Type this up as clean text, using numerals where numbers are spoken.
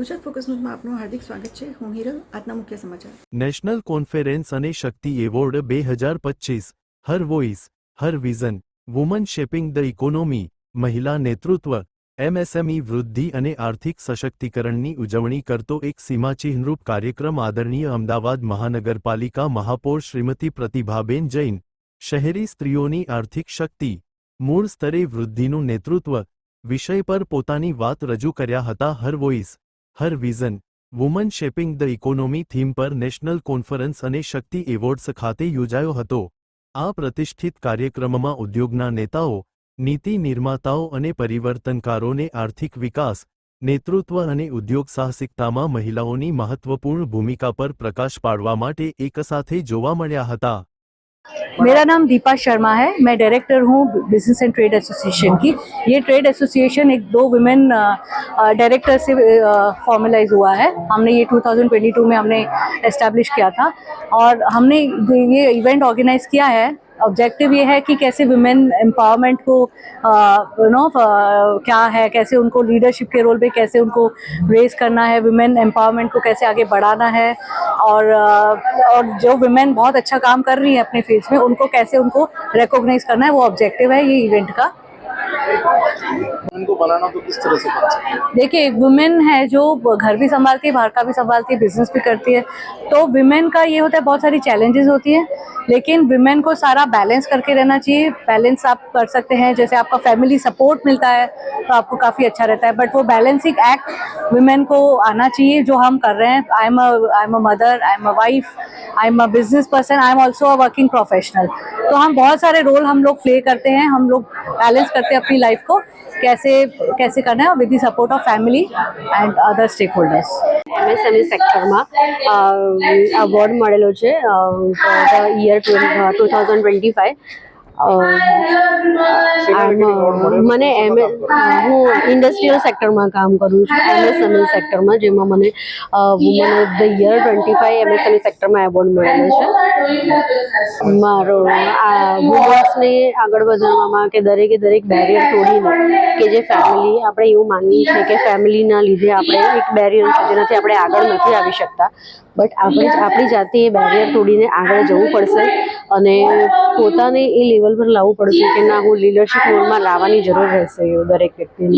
Gujarat focus ન્યૂઝમાં આપનું હાર્દિક સ્વાગત છે। હું હિરલ। આજના મુખ્ય સમાચાર। નેશનલ કોન્ફરન્સ અને Shakti award 2025 her voice her vision woman shaping the economy મહિલા નેતૃત્વ એમએસએમઈ વૃદ્ધિ અને આર્થિક સશક્તિકરણની ઉજવણી કરતો એક સીમાચિહ્નરૂપ કાર્યક્રમ આદરણીય અમદાવાદ મહાનગરપાલિકા મહાપૌર શ્રીમતી પ્રતિભાબેન જૈન શહેરી સ્ત્રીઓની આર્થિક શક્તિ મૂળ સ્તરે વૃદ્ધિનું નેતૃત્વ વિષય પર પોતાની વાત રજૂ કર્યા હતા। Her voice her vision woman shaping the economy theme પર નેશનલ કોન્ફરન્સ અને શક્તિ એવોર્ડ્સ ખાતે યોજાયો હતો। આ પ્રતિષ્ઠિત કાર્યક્રમમાં ઉદ્યોગના નેતાઓ નીતિ નિર્માતાઓ અને પરિવર્તનકારોને આર્થિક વિકાસ નેતૃત્વ અને ઉદ્યોગ સાહસિકતામાં મહિલાઓની મહત્વપૂર્ણ ભૂમિકા પર પ્રકાશ પાડવા માટે એકસાથે જોવા મળ્યા હતા। मेरा नाम दीपा शर्मा है। मैं डायरेक्टर हूँ बिजनेस एंड ट्रेड एसोसिएशन की। ये ट्रेड एसोसिएशन एक दो वुमेन डायरेक्टर से फॉर्मलाइज हुआ है। हमने ये 2022 में हमने एस्टैब्लिश किया था और हमने ये इवेंट ऑर्गेनाइज किया है। ऑब्जेक्टिव ये है कि कैसे वुमेन एम्पावरमेंट को क्या है, कैसे उनको लीडरशिप के रोल पे कैसे उनको रेज करना है, वुमेन एम्पावरमेंट को कैसे आगे बढ़ाना है और जो वुमेन बहुत अच्छा काम कर रही है अपने फील्ड्स में उनको कैसे उनको रिकॉग्नाइज करना है, वो ऑब्जेक्टिव है ये इवेंट का। उनको बनाना तो किस तरह से बन सकते हैं? देखिए, एक वुमेन है जो घर भी संभालती है, बाहर का भी संभालती है, बिजनेस भी करती है। तो वुमेन का ये होता है बहुत सारी चैलेंजेस होती है, लेकिन वुमेन को सारा बैलेंस करके रहना चाहिए। बैलेंस आप कर सकते हैं, जैसे आपका फैमिली सपोर्ट मिलता है तो आपको काफ़ी अच्छा रहता है, बट वो बैलेंसिंग एक्ट वुमेन को आना चाहिए जो हम कर रहे हैं। I am a mother, I am a wife, I am a business person, I am also a working professional. तो हम बहुत सारे रोल हम लोग प्ले करते हैं, हम लोग बैलेंस करते हैं अपनी लाइफ को कैसे कैसे करना है with the support of family and other stakeholders. MSME સેક્ટરમાં અવોર્ડ મળેલો છે ફોર ધ યર 2025। મને હું ઇન્ડસ્ટ્રીયલ સેક્ટરમાં કામ કરું છું, એમએસએમઈ સેક્ટરમાં, જેમાં મને woman of the year 25 MSME સેક્ટરમાં એવોર્ડ મળેલો છે। મારો આ વુમન્સને આગળ વધારવામાં કે દરેક બેરિયર તોડીને કે જે ફેમિલી આપણે એવું માનીએ છીએ કે ફેમિલીના લીધે આપણે એક બેરિયર છે જેનાથી આપણે આગળ નથી આવી શકતા, બટ આપણી જાતે એ બેરિયર તોડીને આગળ જવું પડશે અને પોતાને એ લેવલ પર લાવવું પડશે કે ના, હું લીડરશિપ રોલમાં લાવવાની જરૂર રહેશે દરેક વ્યક્તિને।